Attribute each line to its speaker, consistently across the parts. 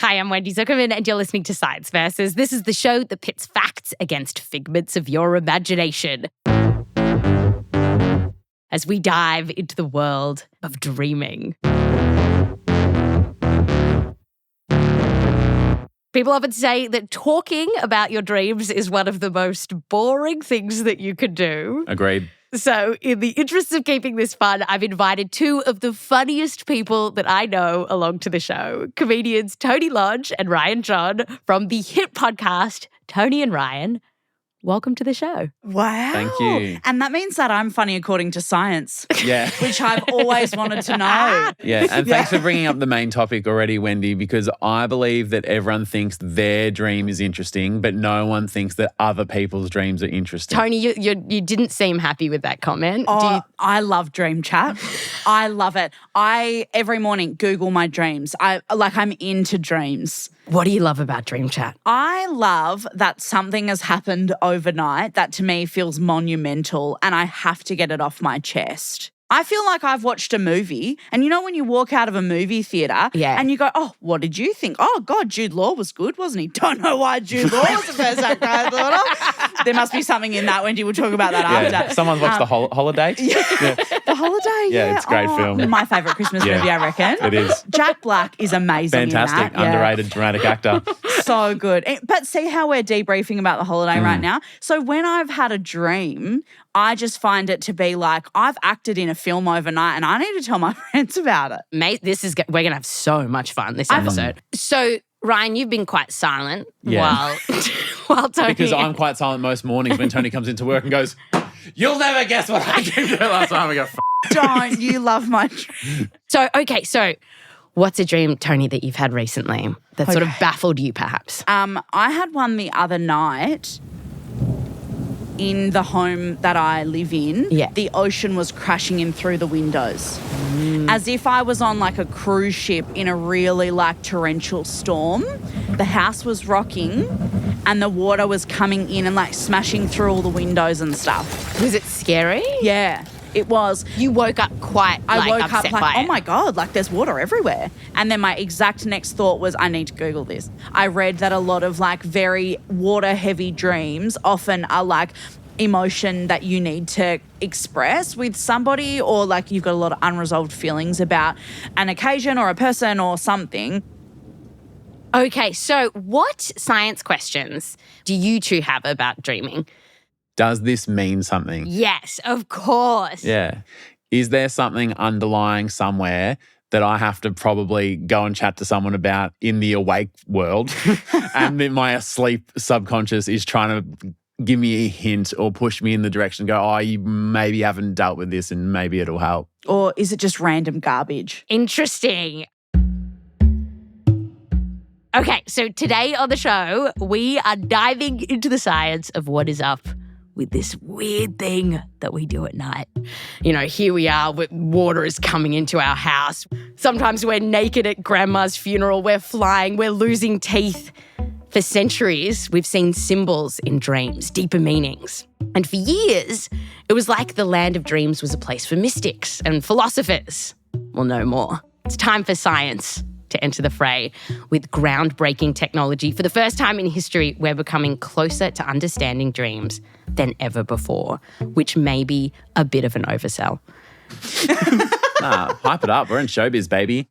Speaker 1: Hi, I'm Wendy Zukerman, and you're listening to Science Versus. This is the show that pits facts against figments of your imagination. As we dive into the world of dreaming. People often say that talking about your dreams is one of the most boring things that you can do.
Speaker 2: Agreed.
Speaker 1: So in the interests of keeping this fun, I've invited two of the funniest people that I know along to the show, comedians Tony Lodge and Ryan John from the hit podcast, Tony and Ryan. Welcome to the show.
Speaker 3: Wow.
Speaker 2: Thank you.
Speaker 3: And that means that I'm funny according to science.
Speaker 2: Yeah.
Speaker 3: Which I've always wanted to know.
Speaker 2: Yeah, and thanks for bringing up the main topic already, Wendy, because I believe that everyone thinks their dream is interesting, but no one thinks that other people's dreams are interesting.
Speaker 1: Tony, you didn't seem happy with that comment.
Speaker 3: I love dream chat. I love it. I, every morning, Google my dreams. I'm into dreams.
Speaker 1: What do you love about dream chat?
Speaker 3: I love that something has happened overnight that to me feels monumental and I have to get it off my chest. I feel like I've watched a movie and you know when you walk out of a movie theatre and you go, oh, what did you think? Oh, God, Jude Law was good, wasn't he? Don't know why Jude Law was the first actor I thought of. There must be something in that, Wendy. We'll talk about that after.
Speaker 2: Someone's watched The Holiday?
Speaker 3: Yeah. The Holiday,
Speaker 2: Yeah, it's a great film.
Speaker 3: My favourite Christmas movie, I reckon.
Speaker 2: It is.
Speaker 3: Jack Black is amazing
Speaker 2: Fantastic,
Speaker 3: in that.
Speaker 2: underrated dramatic actor.
Speaker 3: So good. But see how we're debriefing about The Holiday right now? So when I've had a dream, I just find it to be like I've acted in a film overnight and I need to tell my friends about it.
Speaker 1: Mate, we're going to have so much fun this episode. So, Ryan, you've been quite silent while Tony...
Speaker 2: Because I'm quite silent most mornings when Tony comes into work and goes, you'll never guess what I dreamed last time. I go,
Speaker 3: Don't you love my dream?
Speaker 1: So, what's a dream, Tony, that you've had recently that sort of baffled you perhaps?
Speaker 3: I had one the other night in the home that I live in.
Speaker 1: Yeah.
Speaker 3: The ocean was crashing in through the windows. As if I was on like a cruise ship in a really like torrential storm. The house was rocking and the water was coming in and like smashing through all the windows and stuff.
Speaker 1: Was it scary?
Speaker 3: Yeah. It was.
Speaker 1: You woke up quite
Speaker 3: I woke
Speaker 1: upset
Speaker 3: up like,
Speaker 1: by
Speaker 3: oh
Speaker 1: it.
Speaker 3: my God, like there's water everywhere. And then my exact next thought was, I need to Google this. I read that a lot of like very water heavy dreams often are like emotion that you need to express with somebody or like you've got a lot of unresolved feelings about an occasion or a person or something.
Speaker 1: Okay, so what science questions do you two have about dreaming?
Speaker 2: does this mean something?
Speaker 1: Yes, of course.
Speaker 2: Yeah. Is there something underlying somewhere that I have to probably go and chat to someone about in the awake world and then my asleep subconscious is trying to give me a hint or push me in the direction, go, oh, you maybe haven't dealt with this and maybe it'll help?
Speaker 3: Or is it just random garbage?
Speaker 1: Interesting. Okay, so today on the show, we are diving into the science of what is up with this weird thing that we do at night. You know, here we are, water is coming into our house. Sometimes we're naked at grandma's funeral, we're flying, we're losing teeth. For centuries, we've seen symbols in dreams, deeper meanings. And for years, it was like the land of dreams was a place for mystics and philosophers. Well, no more. It's time for science to enter the fray. With groundbreaking technology, for the first time in history, we're becoming closer to understanding dreams than ever before, which may be a bit of an oversell.
Speaker 2: Hype it up. We're in showbiz, baby.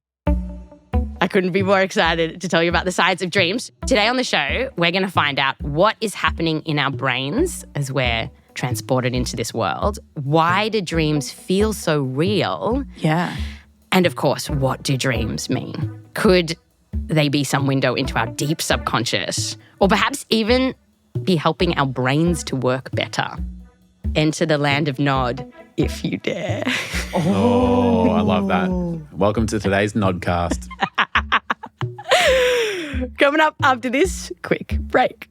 Speaker 1: I couldn't be more excited to tell you about the science of dreams. Today on the show, we're going to find out what is happening in our brains as we're transported into this world. Why do dreams feel so real?
Speaker 3: Yeah.
Speaker 1: And of course, what do dreams mean? Could they be some window into our deep subconscious? Or perhaps even be helping our brains to work better? Enter the land of Nod, if you dare.
Speaker 2: Oh, I love that. Welcome to today's Nodcast.
Speaker 1: Coming up after this quick break.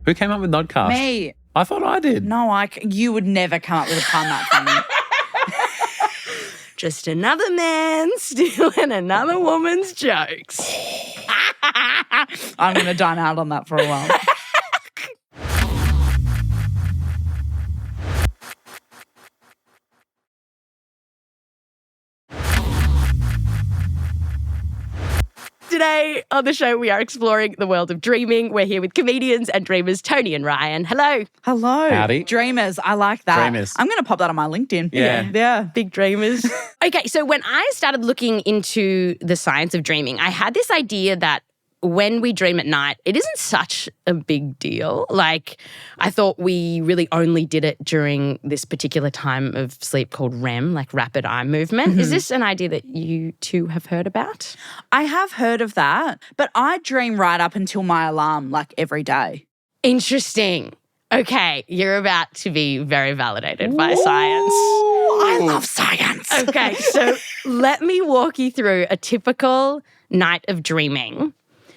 Speaker 2: Who came up with Nodcast?
Speaker 3: Me.
Speaker 2: I thought I did.
Speaker 3: No, you would never come up with a pun that funny.
Speaker 1: Just another man stealing another woman's jokes.
Speaker 3: I'm going to dine out on that for a while.
Speaker 1: Today on the show, we are exploring the world of dreaming. We're here with comedians and dreamers Tony and Ryan. Hello.
Speaker 3: Hello.
Speaker 2: Howdy.
Speaker 3: Dreamers. I like that.
Speaker 2: Dreamers.
Speaker 3: I'm going to pop that on my LinkedIn.
Speaker 2: Yeah.
Speaker 1: Big dreamers. Okay, so when I started looking into the science of dreaming, I had this idea that when we dream at night, it isn't such a big deal. Like, I thought we really only did it during this particular time of sleep called REM, like rapid eye movement. Mm-hmm. Is this an idea that you two have heard about?
Speaker 3: I have heard of that, but I dream right up until my alarm, like every day.
Speaker 1: Interesting. Okay, you're about to be very validated by science.
Speaker 3: I love science.
Speaker 1: Okay, so let me walk you through a typical night of dreaming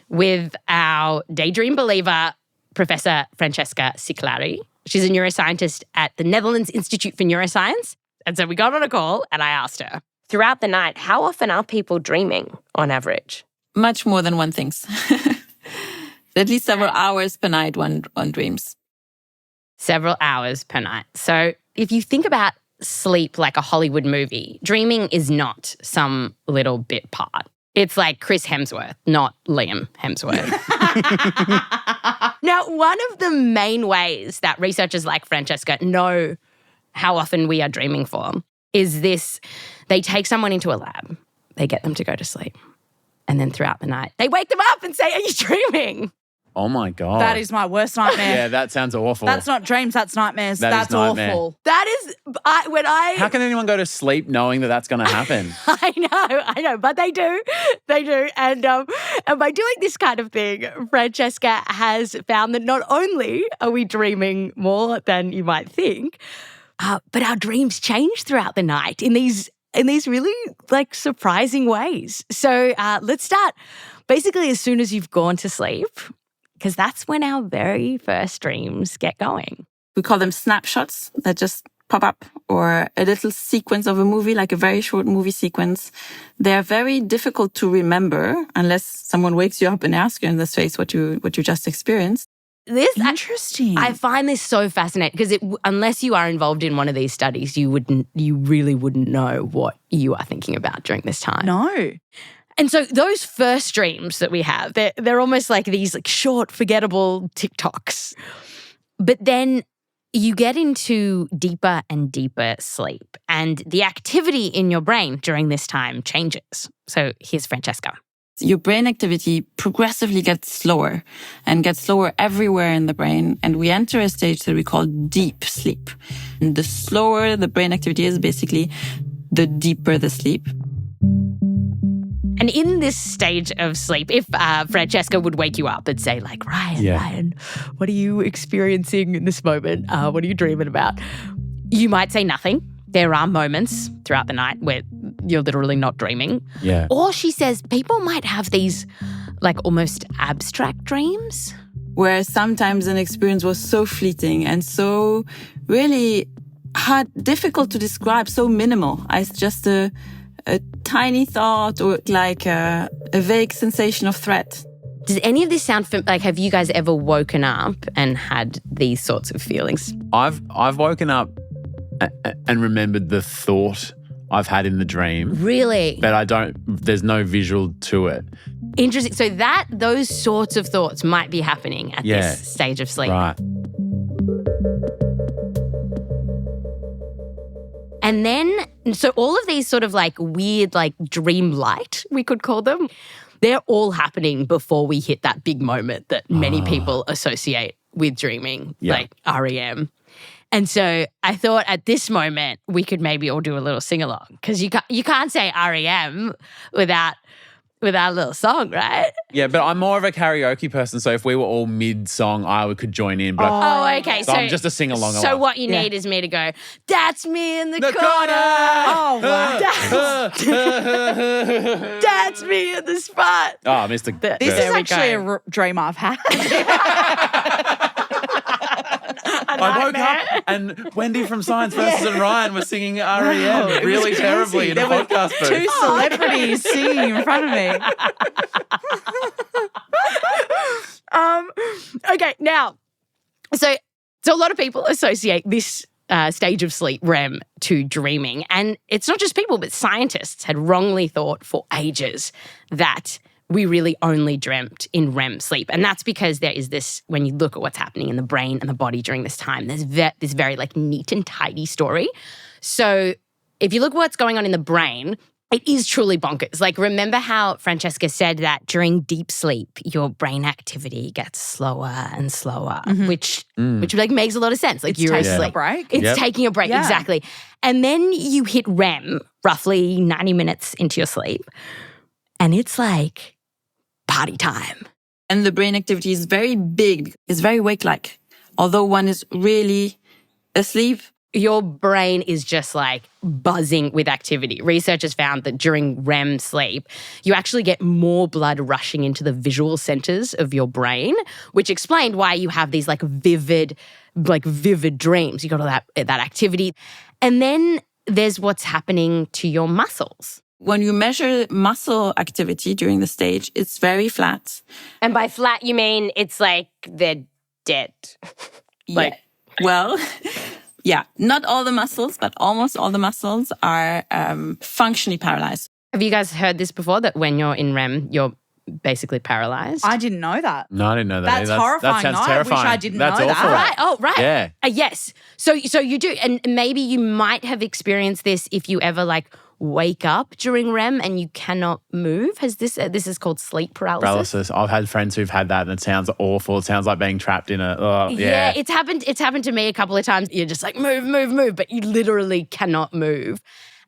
Speaker 1: with our daydream believer, Professor Francesca Sikka. She's a neuroscientist at the Netherlands Institute for Neuroscience. And so we got on a call and I asked her, throughout the night, how often are people dreaming on average?
Speaker 4: Much more than one thinks. At least several hours per night one dreams.
Speaker 1: Several hours per night. So if you think about sleep like a Hollywood movie, dreaming is not some little bit part. It's like Chris Hemsworth, not Liam Hemsworth. Now, one of the main ways that researchers like Francesca know how often we are dreaming for is this. They take someone into a lab, they get them to go to sleep, and then throughout the night, they wake them up and say, "Are you dreaming?"
Speaker 2: Oh my God.
Speaker 3: That is my worst nightmare.
Speaker 2: Yeah, that sounds awful.
Speaker 3: That's not dreams, that's nightmares. That's
Speaker 2: nightmare.
Speaker 3: awful.
Speaker 1: That is,
Speaker 2: How can anyone go to sleep knowing that that's going to happen?
Speaker 1: I know, but they do. And by doing this kind of thing, Francesca has found that not only are we dreaming more than you might think, but our dreams change throughout the night in these really like surprising ways. So let's start basically as soon as you've gone to sleep, because that's when our very first dreams get going.
Speaker 4: We call them snapshots that just pop up, or a little sequence of a movie, like a very short movie sequence. They're very difficult to remember unless someone wakes you up and asks you in this face what you just experienced.
Speaker 1: This
Speaker 3: Interesting.
Speaker 1: I find this so fascinating because unless you are involved in one of these studies, you really wouldn't know what you are thinking about during this time.
Speaker 3: No.
Speaker 1: And so those first dreams that we have, they're almost like these like short, forgettable TikToks. But then you get into deeper and deeper sleep, and the activity in your brain during this time changes. So here's Francesca.
Speaker 4: Your brain activity progressively gets slower and gets slower everywhere in the brain. And we enter a stage that we call deep sleep. And the slower the brain activity is, basically, the deeper the sleep.
Speaker 1: And in this stage of sleep, if Francesca would wake you up and say like, Ryan, what are you experiencing in this moment? What are you dreaming about? You might say nothing. There are moments throughout the night where you're literally not dreaming.
Speaker 2: Yeah.
Speaker 1: Or she says people might have these like almost abstract dreams.
Speaker 4: Where sometimes an experience was so fleeting and so really difficult to describe, so minimal. It's just a tiny thought or like a vague sensation of threat.
Speaker 1: Does any of this sound like, have you guys ever woken up and had these sorts of feelings?
Speaker 2: I've woken up and remembered the thought I've had in the dream.
Speaker 1: Really?
Speaker 2: But there's no visual to it.
Speaker 1: Interesting. So those sorts of thoughts might be happening at this stage of sleep.
Speaker 2: Right.
Speaker 1: And then, so all of these sort of like weird, like dream light, we could call them, they're all happening before we hit that big moment that many people associate with dreaming, like REM. And so I thought at this moment we could maybe all do a little sing-along, because you can't say REM without a little song, right?
Speaker 2: Yeah, but I'm more of a karaoke person, so if we were all mid-song, I could join in. But
Speaker 1: Okay.
Speaker 2: So I'm just a sing-along.
Speaker 1: So what you need is me to go, that's me in the corner.
Speaker 3: Oh, wow.
Speaker 1: That's me in the spot.
Speaker 2: Oh, Mr.
Speaker 3: This is actually a dream I've had.
Speaker 2: I woke up and Wendy from Science vs. and Ryan was singing REM really terribly in a podcast booth.
Speaker 3: Two celebrities singing in front of me.
Speaker 1: Okay, now, so a lot of people associate this stage of sleep, REM, to dreaming. And it's not just people, but scientists had wrongly thought for ages that we really only dreamt in REM sleep. And that's because there is this, when you look at what's happening in the brain and the body during this time, there's this very like neat and tidy story. So if you look at what's going on in the brain, it is truly bonkers. Like, remember how Francesca said that during deep sleep, your brain activity gets slower and slower, which like makes a lot of sense. Like, you're
Speaker 3: taking
Speaker 1: asleep.
Speaker 3: a break.
Speaker 1: It's taking a break, exactly. And then you hit REM roughly 90 minutes into your sleep, and it's like party time.
Speaker 4: And the brain activity is very big. It's very wake-like. Although one is really asleep,
Speaker 1: your brain is just like buzzing with activity. Researchers found that during REM sleep, you actually get more blood rushing into the visual centers of your brain, which explained why you have these like vivid dreams. You got all that activity. And then there's what's happening to your muscles.
Speaker 4: when you measure muscle activity during the stage, it's very flat.
Speaker 1: And by flat, you mean it's like they're dead.
Speaker 4: Well, yeah, not all the muscles, but almost all the muscles are functionally paralyzed.
Speaker 1: Have you guys heard this before, that when you're in REM, you're basically paralyzed?
Speaker 3: I didn't know that.
Speaker 2: No, I didn't know that.
Speaker 3: That's horrifying.
Speaker 2: That sounds
Speaker 3: I
Speaker 2: terrifying.
Speaker 3: wish I didn't
Speaker 2: That's
Speaker 3: know that.
Speaker 2: awful.
Speaker 1: Right. Oh, right.
Speaker 2: Yeah.
Speaker 1: Yes. So you do. And maybe you might have experienced this if you ever like wake up during REM and you cannot move. Has this is called sleep paralysis.
Speaker 2: I've had friends who've had that and it sounds awful. It sounds like being trapped in a,
Speaker 1: Yeah, it's happened to me a couple of times. You're just like, move, but you literally cannot move.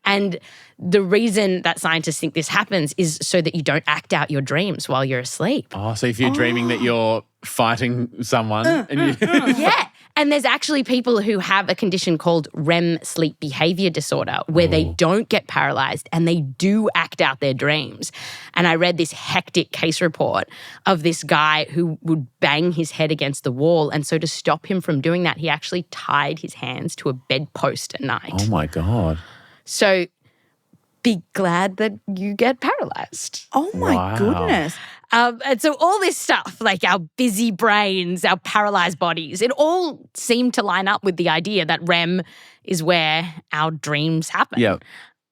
Speaker 1: And the reason that scientists think this happens is so that you don't act out your dreams while you're asleep.
Speaker 2: Oh, so if you're dreaming that you're fighting someone and you...
Speaker 1: Yeah. And there's actually people who have a condition called REM sleep behavior disorder where they don't get paralyzed and they do act out their dreams. And I read this hectic case report of this guy who would bang his head against the wall. And so to stop him from doing that, he actually tied his hands to a bedpost at night.
Speaker 2: Oh, my God.
Speaker 1: So be glad that you get paralyzed.
Speaker 3: Oh my
Speaker 2: Wow.
Speaker 3: goodness.
Speaker 1: And so all this stuff, like our busy brains, our paralyzed bodies, it all seemed to line up with the idea that REM is where our dreams happen.
Speaker 2: Yeah.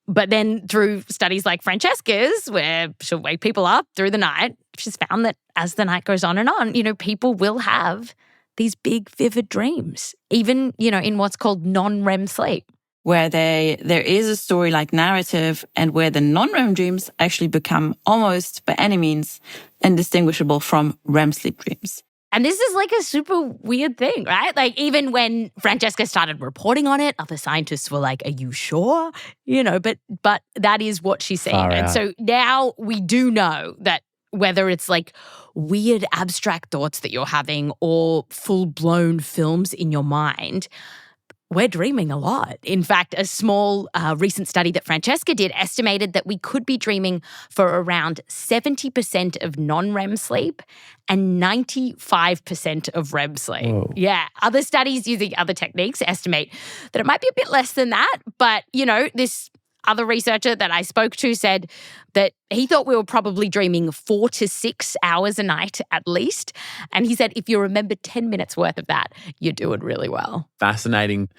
Speaker 1: But then through studies like Francesca's, where she'll wake people up through the night, she's found that as the night goes on, people will have these big, vivid dreams, even, in what's called non-REM sleep.
Speaker 4: Where there is a story-like narrative and where the non-REM dreams actually become almost by any means indistinguishable from REM sleep dreams.
Speaker 1: And this is like a super weird thing, right? Like even when Francesca started reporting on it, other scientists were like, are you sure? But that is what she's saying.
Speaker 2: Far
Speaker 1: And
Speaker 2: out.
Speaker 1: so now we do know that whether it's like weird abstract thoughts that you're having or full-blown films in your mind, we're dreaming a lot. In fact, a small recent study that Francesca did estimated that we could be dreaming for around 70% of non-REM sleep and 95% of REM sleep.
Speaker 2: Whoa.
Speaker 1: Yeah. Other studies using other techniques estimate that it might be a bit less than that. But, this other researcher that I spoke to said that he thought we were probably dreaming 4 to 6 hours a night at least. And he said if you remember 10 minutes worth of that, you're doing really well.
Speaker 2: Fascinating.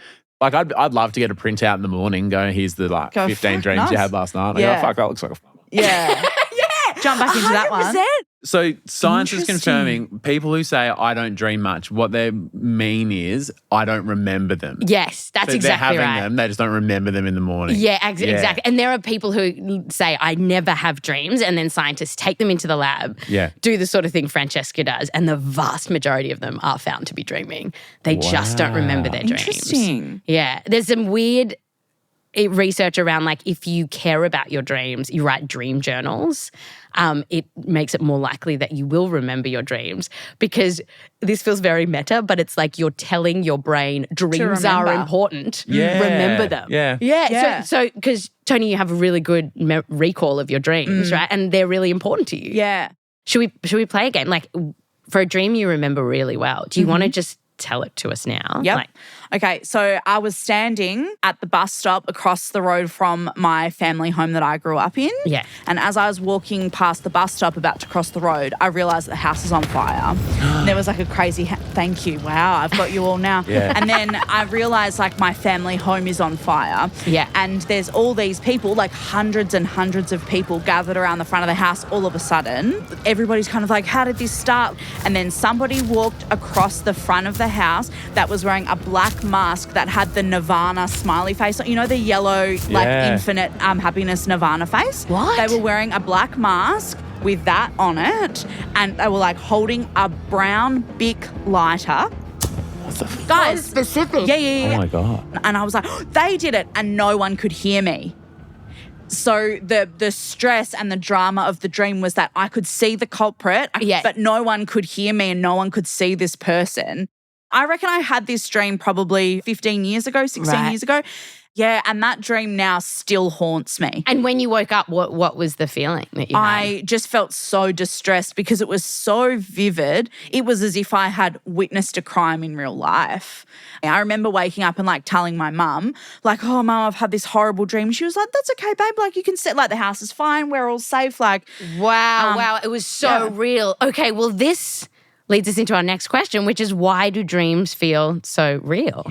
Speaker 2: Like, I'd love to get a printout in the morning, go, here's the 15 dreams
Speaker 3: nice.
Speaker 2: you had last night.
Speaker 3: Yeah.
Speaker 2: I go, fuck, that looks like a...
Speaker 3: Yeah. Jump back into that one.
Speaker 1: 100%.
Speaker 2: So science is
Speaker 3: Interesting.
Speaker 2: confirming people who say I don't dream much, what they mean is I don't remember them.
Speaker 1: Yes, that's
Speaker 2: So
Speaker 1: exactly
Speaker 2: they're having
Speaker 1: right.
Speaker 2: them, they just don't remember them in the morning.
Speaker 1: Yeah, exactly. And there are people who say, I never have dreams, and then scientists take them into the lab, do the sort of thing Francesca does, and the vast majority of them are found to be dreaming. They just don't remember their dreams.
Speaker 3: Interesting.
Speaker 1: Yeah, there's some weird research around like if you care about your dreams, you write dream journals, it makes it more likely that you will remember your dreams, because this feels very meta, but it's like you're telling your brain dreams are
Speaker 3: remember.
Speaker 1: important.
Speaker 2: Yeah.
Speaker 1: Remember them.
Speaker 2: Yeah.
Speaker 1: Yeah. So because Tony, you have a really good recall of your dreams, right? And they're really important to you.
Speaker 3: Yeah.
Speaker 1: Should we play a game? Like for a dream you remember really well, do you want to just tell it to us now?
Speaker 3: Yep.
Speaker 1: Like,
Speaker 3: Okay, so I was standing at the bus stop across the road from my family home that I grew up in.
Speaker 1: Yeah.
Speaker 3: And as I was walking past the bus stop about to cross the road, I realised the house is on fire. And there was like a crazy, thank you, wow, I've got you all now.
Speaker 2: Yeah.
Speaker 3: And then I realised like my family home is on fire.
Speaker 1: Yeah.
Speaker 3: And there's all these people, like hundreds and hundreds of people gathered around the front of the house all of a sudden. Everybody's kind of like, how did this start? And then somebody walked across the front of the house that was wearing a black mask that had the Nirvana smiley face. You know, the yellow, like infinite happiness Nirvana face?
Speaker 1: What?
Speaker 3: They were wearing a black mask with that on it, and they were like holding a brown Bic lighter. Guys,
Speaker 1: specific.
Speaker 3: Yeah.
Speaker 2: Oh my God.
Speaker 3: And I was like, they did it, and no one could hear me. So the stress and the drama of the dream was that I could see the culprit, but no one could hear me and no one could see this person. I reckon I had this dream probably 15 years ago, 16 years ago. Yeah, and that dream now still haunts me.
Speaker 1: And when you woke up, what was the feeling that you had?
Speaker 3: I just felt so distressed because it was so vivid. It was as if I had witnessed a crime in real life. I remember waking up and like telling my mum, like, oh, Mum, I've had this horrible dream. She was like, that's okay, babe. Like, you can sit, like, the house is fine. We're all safe. Like,
Speaker 1: wow. It was so real. Okay, well, this leads us into our next question, which is why do dreams feel so real?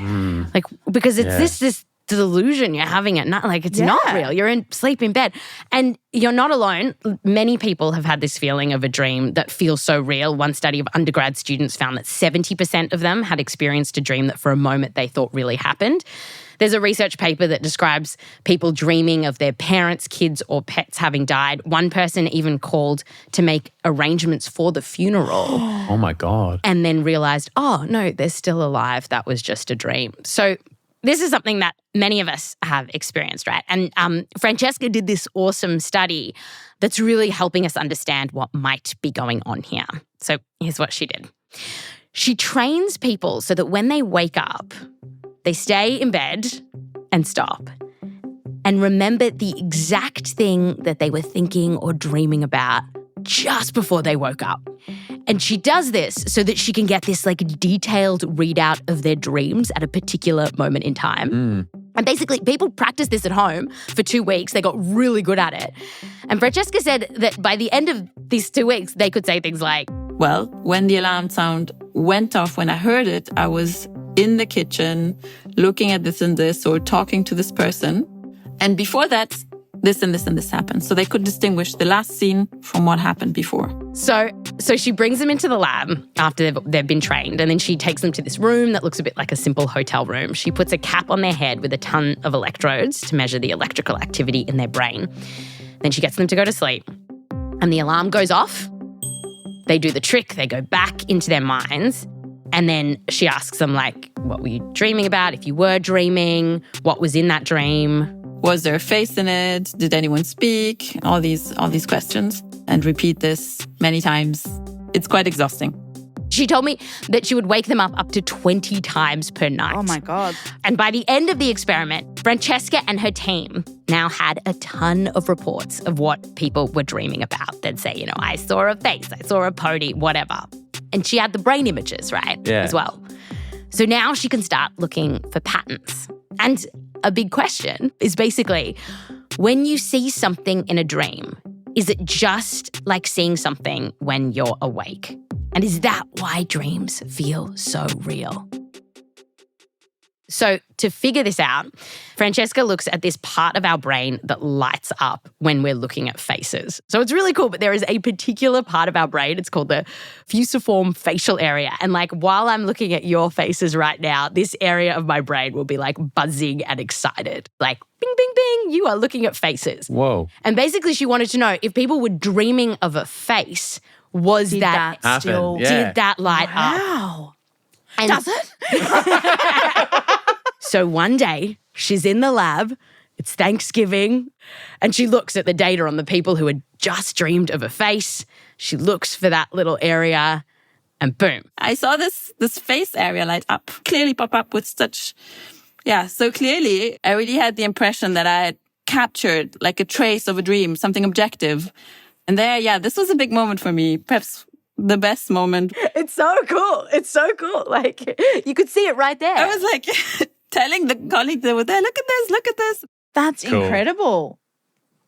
Speaker 1: Like, because it's this delusion you're having at night. Like, it's not real. You're sleep in bed. And you're not alone. Many people have had this feeling of a dream that feels so real. One study of undergrad students found that 70% of them had experienced a dream that for a moment they thought really happened. There's a research paper that describes people dreaming of their parents, kids, or pets having died. One person even called to make arrangements for the funeral.
Speaker 2: Oh my God.
Speaker 1: And then realized, oh, no, they're still alive. That was just a dream. So this is something that many of us have experienced, right? And Francesca did this awesome study that's really helping us understand what might be going on here. So here's what she did. She trains people so that when they wake up, they stay in bed and stop and remember the exact thing that they were thinking or dreaming about just before they woke up. And she does this so that she can get this like detailed readout of their dreams at a particular moment in time. And basically, people practiced this at home for 2 weeks. They got really good at it. And Francesca said that by the end of these 2 weeks, they could say things like,
Speaker 4: well, when the alarm sound went off, when I heard it, I was in the kitchen looking at this and this or talking to this person. And before that, this and this and this happened. So they could distinguish the last scene from what happened before.
Speaker 1: So she brings them into the lab after they've been trained, and then she takes them to this room that looks a bit like a simple hotel room. She puts a cap on their head with a ton of electrodes to measure the electrical activity in their brain. Then she gets them to go to sleep, and the alarm goes off. They do the trick. They go back into their minds, and then she asks them, like, what were you dreaming about? If you were dreaming, what was in that dream?
Speaker 4: Was there a face in it? Did anyone speak? All these questions. And repeat this many times. It's quite exhausting.
Speaker 1: She told me that she would wake them up to 20 times per night.
Speaker 3: Oh my God.
Speaker 1: And by the end of the experiment, Francesca and her team now had a ton of reports of what people were dreaming about. They'd say, I saw a face, I saw a pony, whatever. And she had the brain images, right?
Speaker 2: Yeah.
Speaker 1: As well. So now she can start looking for patterns. And a big question is basically, when you see something in a dream, is it just like seeing something when you're awake? And is that why dreams feel so real? So to figure this out, Francesca looks at this part of our brain that lights up when we're looking at faces. So it's really cool, but there is a particular part of our brain. It's called the fusiform facial area. And like while I'm looking at your faces right now, this area of my brain will be like buzzing and excited. Like bing, bing, bing, you are looking at faces.
Speaker 2: Whoa.
Speaker 1: And basically she wanted to know if people were dreaming of a face, did that light up?
Speaker 3: Wow.
Speaker 1: And
Speaker 3: Does it?
Speaker 1: So one day, she's in the lab, it's Thanksgiving, and she looks at the data on the people who had just dreamed of a face. She looks for that little area, and boom.
Speaker 4: I saw this face area light up, clearly pop up with such, so clearly I really had the impression that I had captured like a trace of a dream, something objective. And there, this was a big moment for me, perhaps the best moment.
Speaker 1: It's so cool. It's so cool. Like, you could see it right there.
Speaker 4: I was like telling the colleagues that were there, look at this.
Speaker 3: That's
Speaker 2: Cool.
Speaker 3: incredible.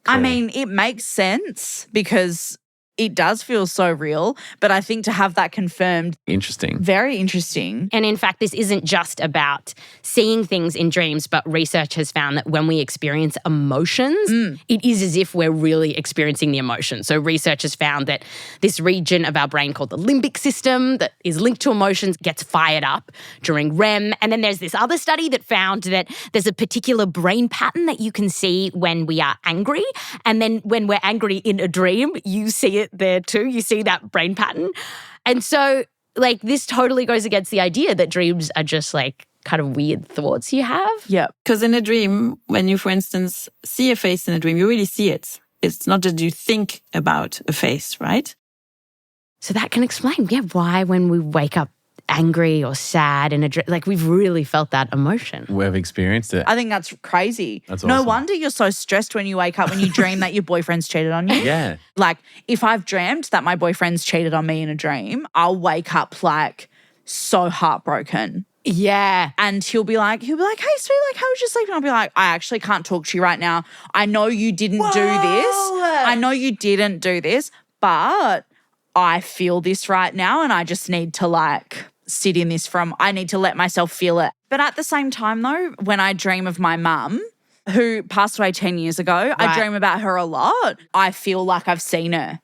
Speaker 3: I
Speaker 2: Cool.
Speaker 3: mean, it makes sense because it does feel so real, but I think to have that confirmed,
Speaker 2: Interesting.
Speaker 3: very interesting.
Speaker 1: And in fact, this isn't just about seeing things in dreams, but research has found that when we experience emotions, it is as if we're really experiencing the emotion. So research has found that this region of our brain called the limbic system that is linked to emotions gets fired up during REM. And then there's this other study that found that there's a particular brain pattern that you can see when we are angry. And then when we're angry in a dream, you see it there too. You see that brain pattern. And so, like, this totally goes against the idea that dreams are just like kind of weird thoughts you have.
Speaker 3: Yeah.
Speaker 4: Because in a dream, when you, for instance, see a face in a dream, you really see it. It's not just you think about a face, right?
Speaker 1: So that can explain, why when we wake up angry or sad in a dream, like we've really felt that emotion.
Speaker 2: We've experienced it.
Speaker 3: I think that's crazy.
Speaker 2: That's
Speaker 3: No
Speaker 2: awesome.
Speaker 3: wonder you're so stressed when you wake up when you dream that your boyfriend's cheated on you.
Speaker 2: Yeah.
Speaker 3: Like, if I've dreamt that my boyfriend's cheated on me in a dream, I'll wake up like so heartbroken.
Speaker 1: Yeah.
Speaker 3: And he'll be like, hey, sweet, like, how was your sleep? And I'll be like, I actually can't talk to you right now. I know you didn't do this. I know you didn't do this, but I feel this right now and I just need to like sit in this I need to let myself feel it. But at the same time though, when I dream of my mum, who passed away 10 years ago, I dream about her a lot. I feel like I've seen her.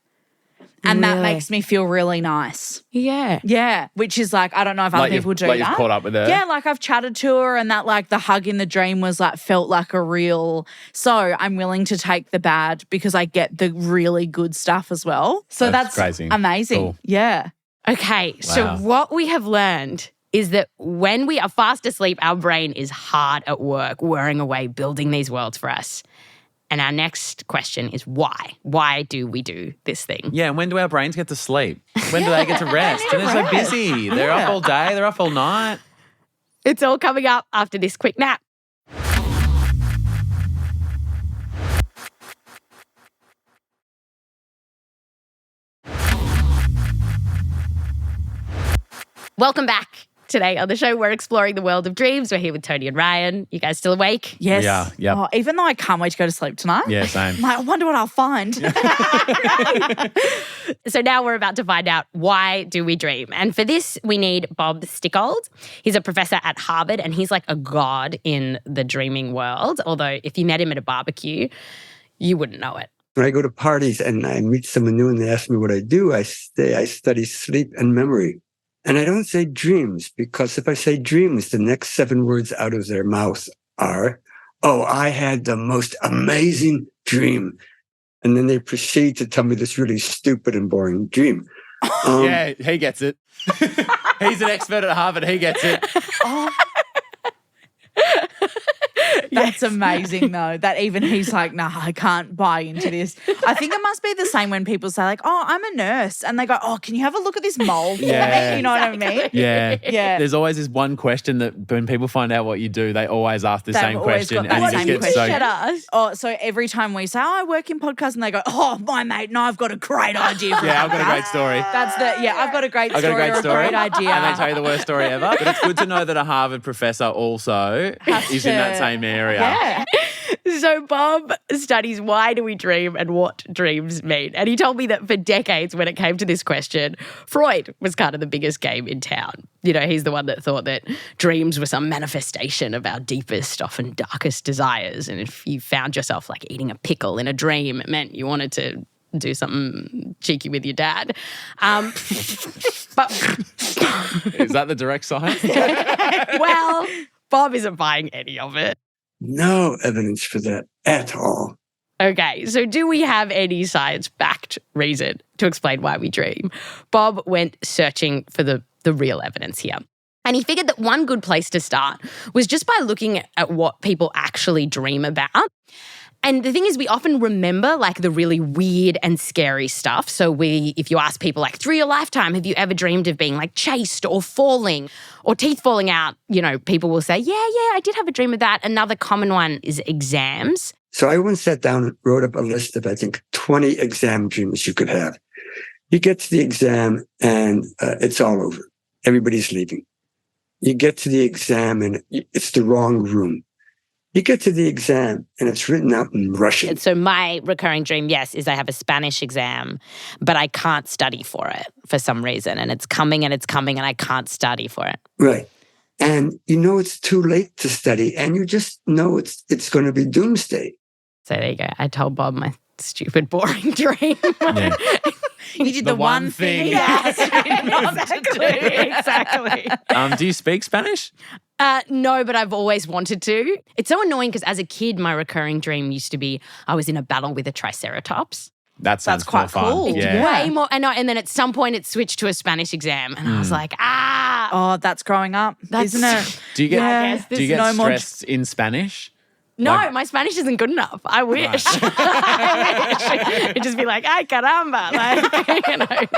Speaker 3: And that
Speaker 1: Really?
Speaker 3: makes me feel really nice.
Speaker 1: Yeah.
Speaker 3: Yeah, which is like, I don't know if other people do
Speaker 2: like
Speaker 3: that.
Speaker 2: you've caught up with her.
Speaker 3: Yeah, like I've chatted to her and that like the hug in the dream was like felt like a real. So I'm willing to take the bad because I get the really good stuff as well. So
Speaker 2: That's
Speaker 3: that's
Speaker 2: crazy.
Speaker 3: amazing.
Speaker 2: Cool.
Speaker 3: Yeah.
Speaker 1: Okay, so
Speaker 2: Wow.
Speaker 1: what we have learned is that when we are fast asleep, our brain is hard at work, whirring away, building these worlds for us. And our next question is why? Why do we do this thing?
Speaker 2: Yeah, and when do our brains get to sleep? When do they get to rest? And they're so busy. They're up all day. They're up all night.
Speaker 1: It's all coming up after this quick nap. Welcome back. Today on the show, we're exploring the world of dreams. We're here with Tony and Ryan. You guys still awake?
Speaker 3: Yes.
Speaker 2: Yeah, yep.
Speaker 3: Oh, even though I can't wait to go to sleep tonight.
Speaker 2: Yeah, same.
Speaker 3: I'm like, I wonder what I'll find.
Speaker 1: So now we're about to find out why do we dream. And for this, we need Bob Stickold. He's a professor at Harvard and he's like a god in the dreaming world. Although if you met him at a barbecue, you wouldn't know it.
Speaker 5: When I go to parties and I meet someone new and they ask me what I do, I say I study sleep and memory. And I don't say dreams because if I say dreams, the next 7 words out of their mouth are, oh, I had the most amazing dream. And then they proceed to tell me this really stupid and boring dream.
Speaker 2: Yeah, he gets it. He's an expert at Harvard. He gets it.
Speaker 3: That's amazing though. That even he's like, nah, I can't buy into this. I think it must be the same when people say like, oh, I'm a nurse. And they go, oh, can you have a look at this mold for
Speaker 2: Yeah.
Speaker 3: me? You know what I mean?
Speaker 2: Yeah.
Speaker 3: Yeah.
Speaker 2: There's always this one question that when people find out what you do, they always ask the
Speaker 3: They've
Speaker 2: same
Speaker 3: always
Speaker 2: question.
Speaker 3: got that
Speaker 2: And you
Speaker 3: same
Speaker 2: just get so.
Speaker 3: question.
Speaker 1: us.
Speaker 3: Oh, so every time we say, oh, I work in podcasts, and they go, oh, my mate, no, I've got a great idea. For
Speaker 2: Yeah, I've got a
Speaker 3: that.
Speaker 2: great story.
Speaker 3: That's I've got a great
Speaker 2: I got
Speaker 3: story
Speaker 2: a great
Speaker 3: or
Speaker 2: story.
Speaker 3: a great idea.
Speaker 2: And they tell you the worst story ever. But it's good to know that a Harvard professor also is in that same area.
Speaker 3: Yeah.
Speaker 1: So Bob studies why do we dream and what dreams mean. And he told me that for decades when it came to this question, Freud was kind of the biggest game in town. You know, he's the one that thought that dreams were some manifestation of our deepest, often darkest desires. And if you found yourself like eating a pickle in a dream, it meant you wanted to do something cheeky with your dad. But
Speaker 2: Is that the direct science?
Speaker 1: well, Bob isn't buying any of it.
Speaker 5: No evidence for that at all.
Speaker 1: Okay, so do we have any science-backed reason to explain why we dream? Bob went searching for the real evidence here. And he figured that one good place to start was just by looking at what people actually dream about. And the thing is, we often remember like the really weird and scary stuff. So if you ask people like, through your lifetime, have you ever dreamed of being like chased or falling or teeth falling out? You know, people will say, yeah, I did have a dream of that. Another common one is exams.
Speaker 5: So I once sat down and wrote up a list of, I think, 20 exam dreams you could have. You get to the exam and it's all over. Everybody's leaving. You get to the exam and it's the wrong room. You get to the exam and it's written out in Russian.
Speaker 1: So my recurring dream, yes, is I have a Spanish exam, but I can't study for it for some reason. And it's coming and I can't study for it.
Speaker 5: Right. And you know it's too late to study and you just know it's going to be doomsday.
Speaker 1: So there you go. I told Bob my stupid, boring dream.
Speaker 2: Yeah.
Speaker 3: You did the one thing.
Speaker 1: Yes, exactly.
Speaker 2: Do you speak Spanish?
Speaker 1: No, but I've always wanted to. It's so annoying because as a kid, my recurring dream used to be I was in a battle with a triceratops.
Speaker 2: That sounds
Speaker 3: quite
Speaker 2: more fun.
Speaker 3: cool.
Speaker 2: Yeah.
Speaker 1: Way more. And then at some point it switched to a Spanish exam. And I was like,
Speaker 3: Oh, that's growing up, isn't it?
Speaker 2: Do you get,
Speaker 1: Yeah.
Speaker 2: do you get
Speaker 3: No more-
Speaker 2: stressed in Spanish?
Speaker 1: no,
Speaker 2: Like-
Speaker 1: my Spanish isn't good enough. I wish. I wish. It'd just be like, ay, caramba.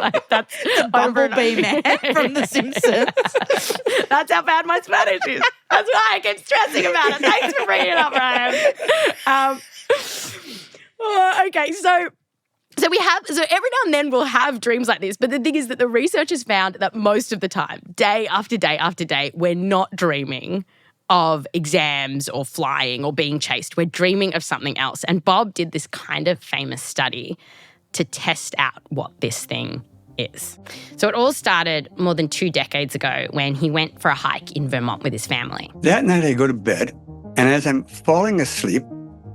Speaker 1: Like that's over and
Speaker 3: Bumblebee
Speaker 1: over.
Speaker 3: Man from The Simpsons.
Speaker 1: That's how bad my Spanish is. That's why I keep stressing about it. Thanks for bringing it up, Ryan. Okay, so every now and then we'll have dreams like this. But the thing is that the researchers found that most of the time, day after day after day, we're not dreaming of exams or flying or being chased. We're dreaming of something else. And Bob did this kind of famous study to test out what this thing is. So it all started more than 2 decades ago when he went for a hike in Vermont with his family.
Speaker 5: That night I go to bed, and as I'm falling asleep,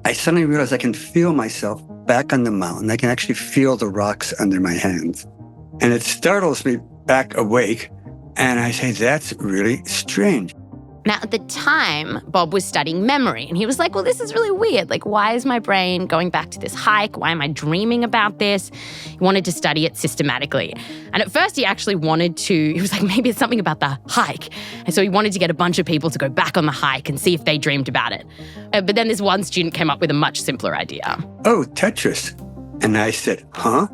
Speaker 5: I suddenly realize I can feel myself back on the mountain. I can actually feel the rocks under my hands. And it startles me back awake, and I say, that's really strange.
Speaker 1: Now, at the time, Bob was studying memory, and he was like, well, this is really weird. Like, why is my brain going back to this hike? Why am I dreaming about this? He wanted to study it systematically. And at first, he actually he was like, maybe it's something about the hike. And so he wanted to get a bunch of people to go back on the hike and see if they dreamed about it. But then this one student came up with a much simpler idea.
Speaker 5: Oh, Tetris. And I said, huh?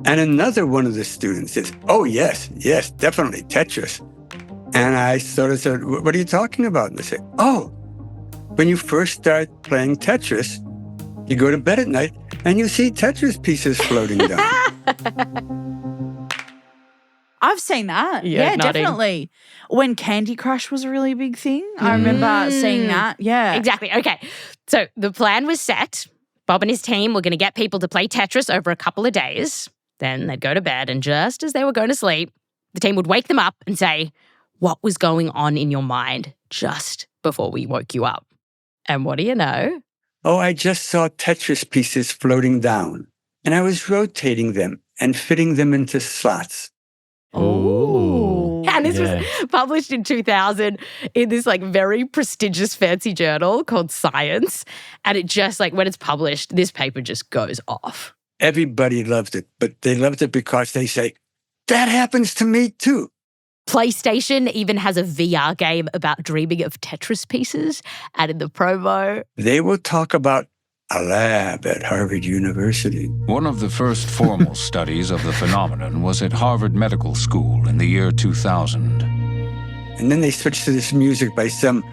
Speaker 5: And another one of the students says, oh, yes, definitely Tetris. And I sort of said, what are you talking about? And they say, oh, when you first start playing Tetris, you go to bed at night and you see Tetris pieces floating down.
Speaker 3: I've seen that.
Speaker 1: Yeah,
Speaker 3: Yeah,
Speaker 1: nodding.
Speaker 3: definitely. When Candy Crush was a really big thing, I remember seeing that. Yeah.
Speaker 1: Exactly. Okay. So the plan was set. Bob and his team were going to get people to play Tetris over a couple of days. Then they'd go to bed, and just as they were going to sleep, the team would wake them up and say, what was going on in your mind just before we woke you up? And what do you know?
Speaker 5: Oh, I just saw Tetris pieces floating down, and I was rotating them and fitting them into slots.
Speaker 2: Ooh.
Speaker 1: And this
Speaker 2: Yeah.
Speaker 1: was published in 2000 in this like very prestigious fancy journal called Science. And it just like when it's published, this paper just goes off.
Speaker 5: Everybody loved it, but they loved it because they say, that happens to me too.
Speaker 1: PlayStation even has a VR game about dreaming of Tetris pieces. And in the promo,
Speaker 5: They will talk about a lab at Harvard University.
Speaker 6: One of the first formal studies of the phenomenon was at Harvard Medical School in the year 2000.
Speaker 5: And then they switched to this music by some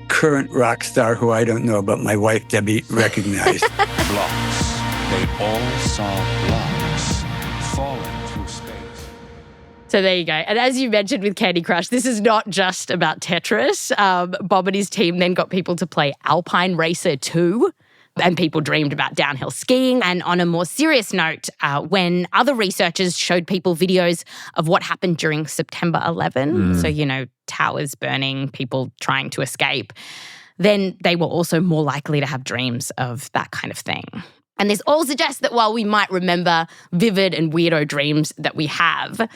Speaker 5: current rock star who I don't know, but my wife Debbie recognized.
Speaker 6: Blocks. They all saw blocks falling through space.
Speaker 1: so there you go. And as you mentioned with Candy Crush, this is not just about Tetris. Bob and his team then got people to play Alpine Racer 2. And people dreamed about downhill skiing. And on a more serious note, when other researchers showed people videos of what happened during September 11, so, towers burning, people trying to escape, then they were also more likely to have dreams of that kind of thing. And this all suggests that while we might remember vivid and weirdo dreams that we have,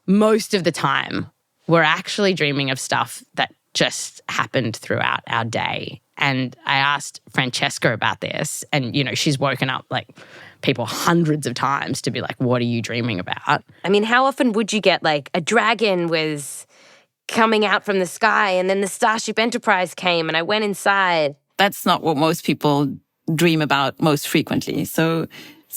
Speaker 1: most of the time we're actually dreaming of stuff that just happened throughout our day. And I asked Francesca about this, and, she's woken up like people hundreds of times to be like, what are you dreaming about?
Speaker 7: I mean, how often would you get like a dragon was coming out from the sky and then the Starship Enterprise came and I went inside?
Speaker 4: That's not what most people dream about most frequently. So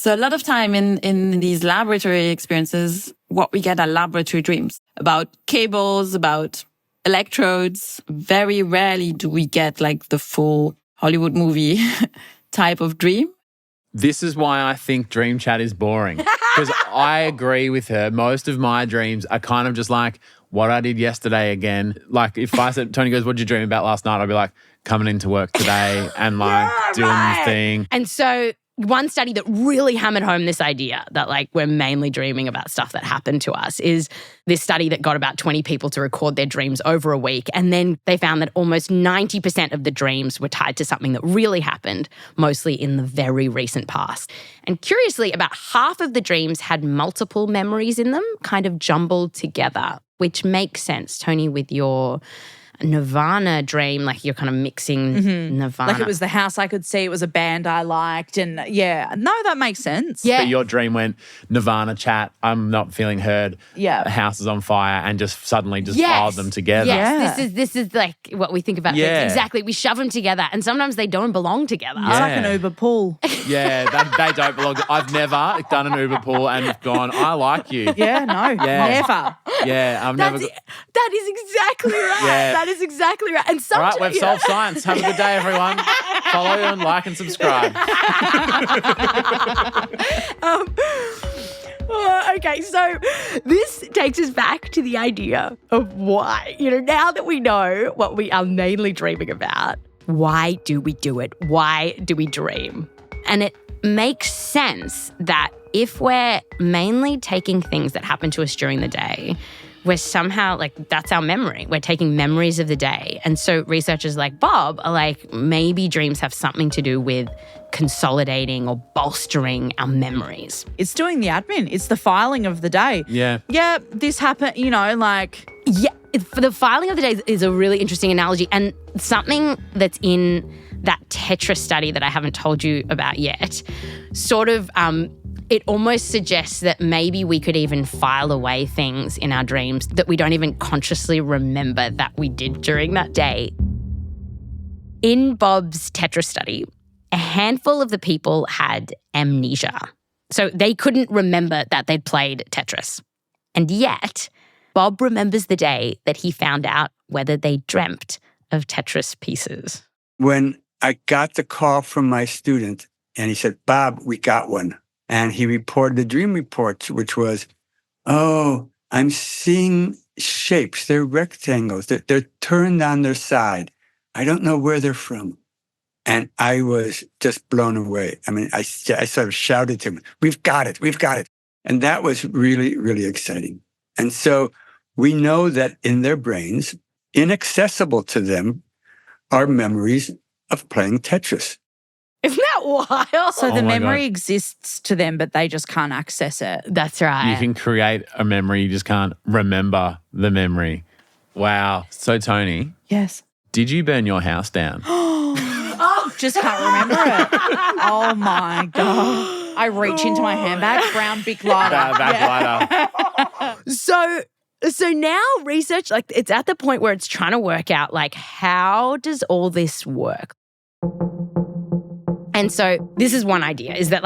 Speaker 4: a lot of time in these laboratory experiences, what we get are laboratory dreams about cables, about electrodes. Very rarely do we get like the full Hollywood movie type of dream.
Speaker 2: This is why I think dream chat is boring. Because I agree with her. Most of my dreams are kind of just like what I did yesterday again. Like if I said, Tony goes, what did you dream about last night? I'd be like, coming into work today and like doing this thing.
Speaker 1: And so one study that really hammered home this idea that like we're mainly dreaming about stuff that happened to us is this study that got about 20 people to record their dreams over a week. And then they found that almost 90% of the dreams were tied to something that really happened, mostly in the very recent past. And curiously, about half of the dreams had multiple memories in them, kind of jumbled together, which makes sense, Tony, with your Nirvana dream, like you're kind of mixing Nirvana.
Speaker 3: Like it was the house I could see, it was a band I liked, and that makes sense.
Speaker 1: Yeah.
Speaker 2: But your dream went Nirvana chat, I'm not feeling heard, the house is on fire, and just suddenly just piled them together.
Speaker 1: Yes, this is like what we think about things. Exactly. We shove them together and sometimes they don't belong together.
Speaker 3: It's like an Uber pool.
Speaker 2: Yeah, they don't belong. I've never done an Uber pool and gone, I like you.
Speaker 3: Yeah, no, never.
Speaker 2: Yeah, I've never.
Speaker 1: That is exactly right.
Speaker 2: Yeah.
Speaker 1: That is exactly right. And
Speaker 2: all right, we've solved science. Have a good day, everyone. Follow and like and subscribe.
Speaker 1: Okay, so this takes us back to the idea of why. Now that we know what we are mainly dreaming about, why do we do it? Why do we dream? And it makes sense that if we're mainly taking things that happen to us during the day, we're somehow that's our memory. We're taking memories of the day. And so researchers like Bob are like, maybe dreams have something to do with consolidating or bolstering our memories.
Speaker 3: It's doing the admin. It's the filing of the day.
Speaker 2: Yeah.
Speaker 3: Yeah, this happened,
Speaker 1: Yeah, for the filing of the day is a really interesting analogy. And something that's in that Tetris study that I haven't told you about yet, sort of it almost suggests that maybe we could even file away things in our dreams that we don't even consciously remember that we did during that day. In Bob's Tetris study, a handful of the people had amnesia. So they couldn't remember that they'd played Tetris. And yet, Bob remembers the day that he found out whether they dreamt of Tetris pieces.
Speaker 5: When I got the call from my student and he said, Bob, we got one. And he reported the dream report, which was, oh, I'm seeing shapes. They're rectangles. They're turned on their side. I don't know where they're from. And I was just blown away. I mean, I sort of shouted to him, we've got it. We've got it. And that was really, really exciting. And so we know that in their brains, inaccessible to them, are memories of playing Tetris.
Speaker 1: Isn't that wild?
Speaker 3: So the memory exists to them, but they just can't access it.
Speaker 1: That's right.
Speaker 2: You can create a memory, you just can't remember the memory. Wow. So, Tony.
Speaker 3: Yes.
Speaker 2: Did you burn your house down?
Speaker 3: Just can't remember it. Oh, my God. I reach into my handbag, brown big lighter.
Speaker 2: Lighter.
Speaker 1: So now research, it's at the point where it's trying to work out, how does all this work? And so this is one idea, is that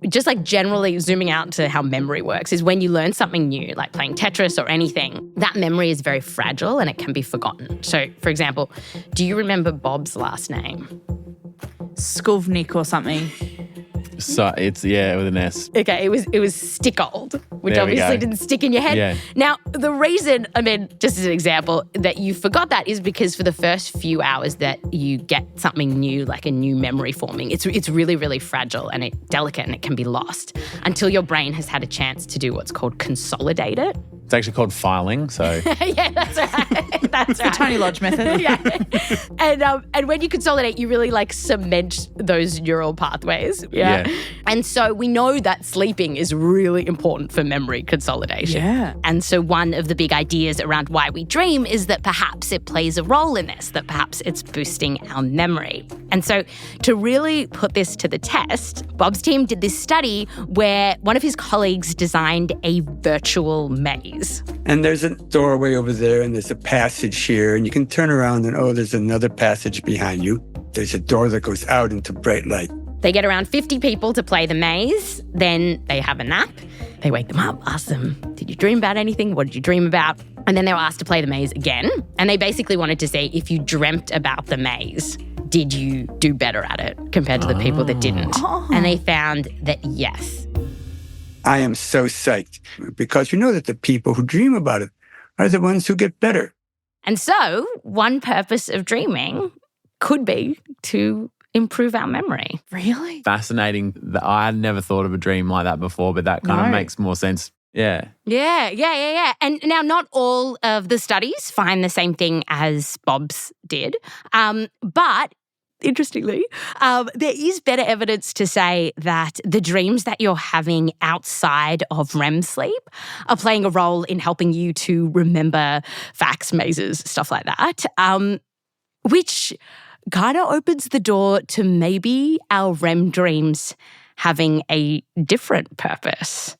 Speaker 1: just generally zooming out to how memory works is when you learn something new, like playing Tetris or anything, that memory is very fragile and it can be forgotten. So, for example, do you remember Bob's last name?
Speaker 3: Skovnik or something.
Speaker 2: So it's, with an S.
Speaker 1: Okay, it was Stickold, which obviously didn't stick in your head.
Speaker 2: Yeah.
Speaker 1: Now, the reason, just as an example, that you forgot that is because for the first few hours that you get something new, like a new memory forming, it's really, really fragile and delicate and it can be lost until your brain has had a chance to do what's called consolidate it.
Speaker 2: It's actually called filing, so.
Speaker 1: Yeah, that's right. That's right.
Speaker 3: The Tony Lodge method.
Speaker 1: Yeah. And when you consolidate, you really cement those neural pathways. Yeah. And so we know that sleeping is really important for memory consolidation.
Speaker 3: Yeah.
Speaker 1: And so one of the big ideas around why we dream is that perhaps it plays a role in this, that perhaps it's boosting our memory. And so to really put this to the test, Bob's team did this study where one of his colleagues designed a virtual maze.
Speaker 5: And there's a doorway over there and there's a passage here and you can turn around and, there's another passage behind you. There's a door that goes out into bright light.
Speaker 1: They get around 50 people to play the maze. Then they have a nap. They wake them up, ask them, did you dream about anything? What did you dream about? And then they were asked to play the maze again. And they basically wanted to see if you dreamt about the maze, did you do better at it compared to the people that didn't? And they found that yes.
Speaker 5: I am so psyched because you know that the people who dream about it are the ones who get better.
Speaker 1: And so one purpose of dreaming could be to improve our memory.
Speaker 3: Really?
Speaker 2: Fascinating. I had never thought of a dream like that before, but that kind of makes more sense. Yeah.
Speaker 1: Yeah. And now not all of the studies find the same thing as Bob's did. But interestingly, there is better evidence to say that the dreams that you're having outside of REM sleep are playing a role in helping you to remember facts, mazes, stuff like that, which kind of opens the door to maybe our REM dreams having a different purpose.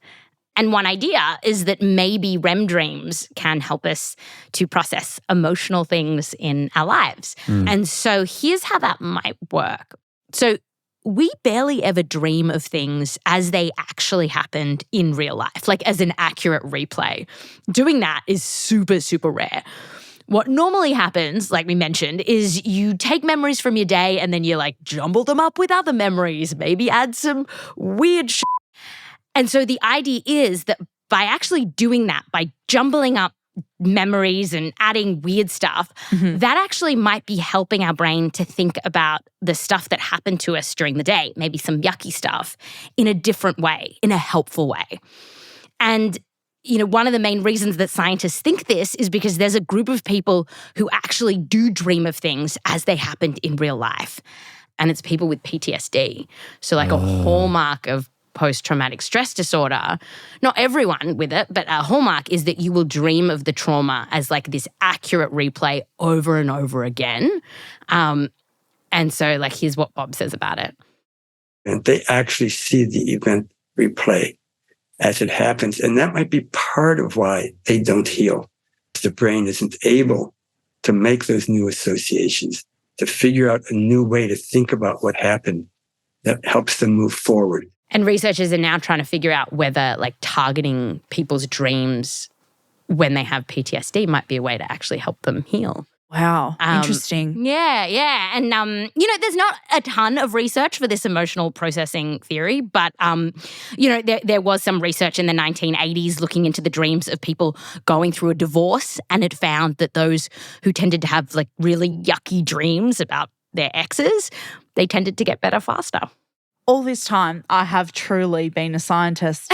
Speaker 1: And one idea is that maybe REM dreams can help us to process emotional things in our lives. And so here's how that might work. So we barely ever dream of things as they actually happened in real life, like as an accurate replay. Doing that is super, super rare. What normally happens, like we mentioned, is you take memories from your day and then you like jumble them up with other memories, maybe add some weird shit. And so the idea is that by actually doing that, by jumbling up memories and adding weird stuff, that actually might be helping our brain to think about the stuff that happened to us during the day, maybe some yucky stuff, in a different way, in a helpful way. And one of the main reasons that scientists think this is because there's a group of people who actually do dream of things as they happened in real life. And it's people with PTSD. So like a hallmark of post-traumatic stress disorder, not everyone with it, but a hallmark is that you will dream of the trauma as like this accurate replay over and over again. And so like here's what Bob says about it.
Speaker 5: And they actually see the event replay as it happens. And that might be part of why they don't heal. The brain isn't able to make those new associations, to figure out a new way to think about what happened that helps them move forward.
Speaker 1: And researchers are now trying to figure out whether like targeting people's dreams when they have PTSD might be a way to actually help them heal.
Speaker 3: Wow. Interesting.
Speaker 1: Yeah. And, there's not a ton of research for this emotional processing theory, but, there was some research in the 1980s looking into the dreams of people going through a divorce, and it found that those who tended to have like really yucky dreams about their exes, they tended to get better faster.
Speaker 3: All this time, I have truly been a scientist.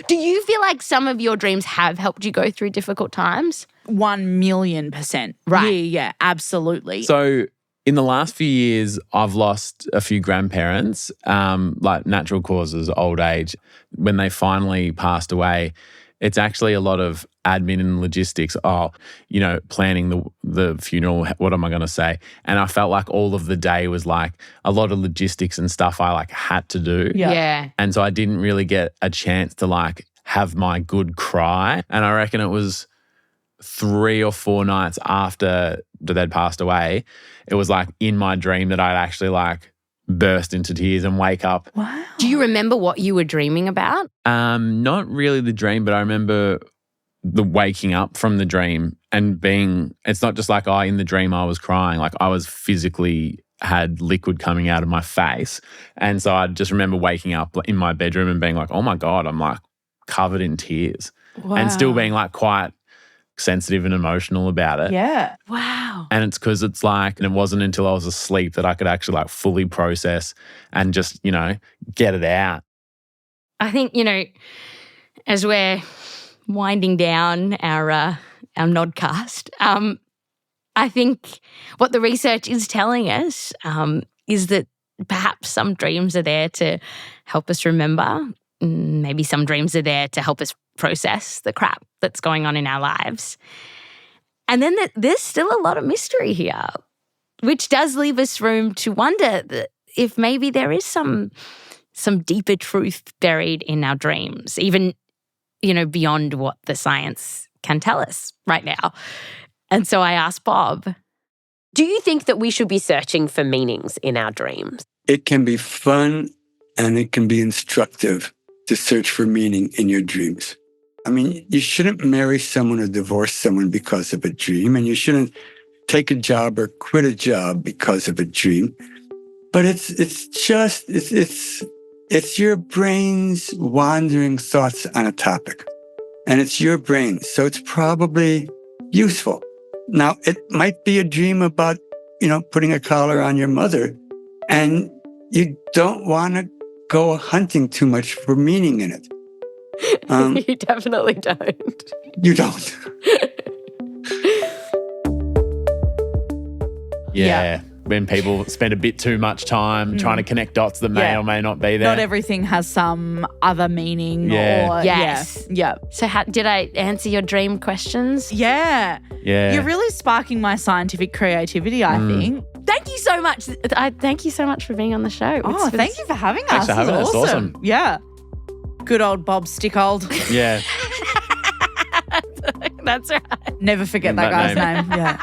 Speaker 1: Do you feel like some of your dreams have helped you go through difficult times?
Speaker 3: 1,000,000%.
Speaker 1: Right.
Speaker 3: Yeah, absolutely.
Speaker 2: So in the last few years, I've lost a few grandparents, like natural causes, old age. When they finally passed away, it's actually a lot of admin and logistics. Planning the funeral, what am I going to say? And I felt like all of the day was like a lot of logistics and stuff I like had to do.
Speaker 1: Yeah.
Speaker 2: And so I didn't really get a chance to like have my good cry. And I reckon it was 3 or 4 nights after they'd passed away, it was like in my dream that I'd actually like burst into tears and wake up.
Speaker 3: Wow.
Speaker 1: Do you remember what you were dreaming about?
Speaker 2: Not really the dream, but I remember the waking up from the dream and it's not just like, in the dream I was crying, like I was physically had liquid coming out of my face. And so I just remember waking up in my bedroom and being like, oh my God, I'm like covered in tears.
Speaker 3: Wow.
Speaker 2: And still being like quite sensitive and emotional about it.
Speaker 3: Yeah.
Speaker 1: Wow.
Speaker 2: And it's because it's like, and it wasn't until I was asleep that I could actually like fully process and just, get it out.
Speaker 1: I think, as we're winding down our Nodcast, I think what the research is telling us is that perhaps some dreams are there to help us remember. Maybe some dreams are there to help us process the crap that's going on in our lives. And then there's still a lot of mystery here, which does leave us room to wonder that if maybe there is some deeper truth buried in our dreams, even, beyond what the science can tell us right now. And so I asked Bob,
Speaker 7: do you think that we should be searching for meanings in our dreams?
Speaker 5: It can be fun and it can be instructive to search for meaning in your dreams. I mean, you shouldn't marry someone or divorce someone because of a dream, and you shouldn't take a job or quit a job because of a dream. But it's your brain's wandering thoughts on a topic. And it's your brain. So it's probably useful. Now, it might be a dream about, putting a collar on your mother. And you don't want to go hunting too much for meaning in it.
Speaker 7: You definitely don't.
Speaker 5: You don't.
Speaker 2: Yeah. When people spend a bit too much time trying to connect dots that may or may not be there.
Speaker 3: Not everything has some other meaning.
Speaker 2: Yeah.
Speaker 3: Or,
Speaker 1: Yes.
Speaker 3: Yeah.
Speaker 1: So did I answer your dream questions?
Speaker 3: Yeah.
Speaker 2: Yeah.
Speaker 3: You're really sparking my scientific creativity, I think.
Speaker 1: Thank you so much. Thank you so much for being on the show.
Speaker 3: Oh, thank you for having us.
Speaker 2: Thanks for having
Speaker 3: This is
Speaker 2: us. Awesome.
Speaker 3: Yeah. Good old Bob Stickold.
Speaker 2: Yeah.
Speaker 1: That's right.
Speaker 3: Never forget that
Speaker 2: That
Speaker 3: guy's name. Yeah.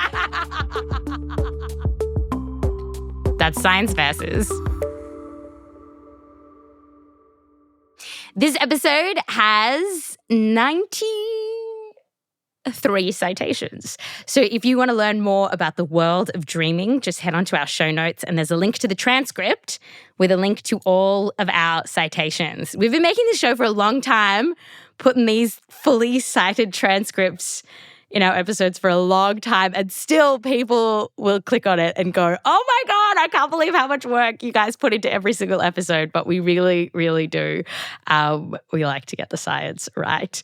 Speaker 1: That's Science Versus. This episode has 93 citations. So if you want to learn more about the world of dreaming, just head on to our show notes and there's a link to the transcript with a link to all of our citations. We've been making this show for a long time, putting these fully cited transcripts in our episodes for a long time, and still people will click on it and go, oh my God, I can't believe how much work you guys put into every single episode. But we really, really do. We like to get the science right.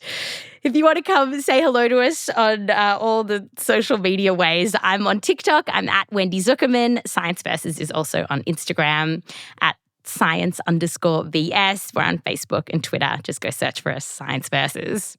Speaker 1: If you want to come say hello to us on all the social media ways, I'm on TikTok. I'm at Wendy Zukerman. Science Versus is also on Instagram at science_VS. We're on Facebook and Twitter. Just go search for us, Science Versus.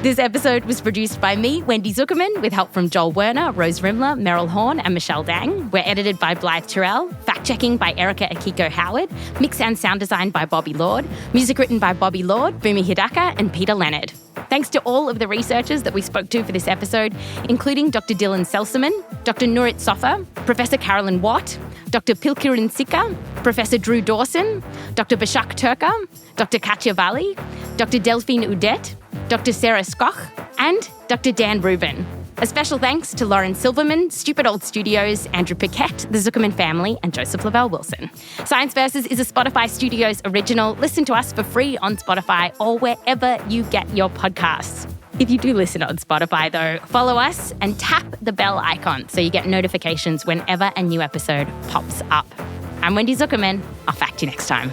Speaker 1: This episode was produced by me, Wendy Zukerman, with help from Joel Werner, Rose Rimler, Meryl Horn, and Michelle Dang. We're edited by Blythe Terrell, fact-checking by Erica Akiko Howard, mix and sound design by Bobby Lord, music written by Bobby Lord, Bumi Hidaka, and Peter Leonard. Thanks to all of the researchers that we spoke to for this episode, including Dr. Dylan Selterman, Dr. Nirit Soffer, Professor Carolyn Watt, Dr. Pilleriin Sikka, Professor Drew Dawson, Dr. Başak Türker, Dr. Katja Valli, Dr. Delphine Oudiette, Dr. Sarah Schoch, and Dr. Dan Rubin. A special thanks to Lauren Silverman, Stupid Old Studios, Andrew Paquette, the Zukerman family, and Joseph Lavelle Wilson. Science Versus is a Spotify Studios original. Listen to us for free on Spotify or wherever you get your podcasts. If you do listen on Spotify, though, follow us and tap the bell icon so you get notifications whenever a new episode pops up. I'm Wendy Zukerman. I'll fact you next time.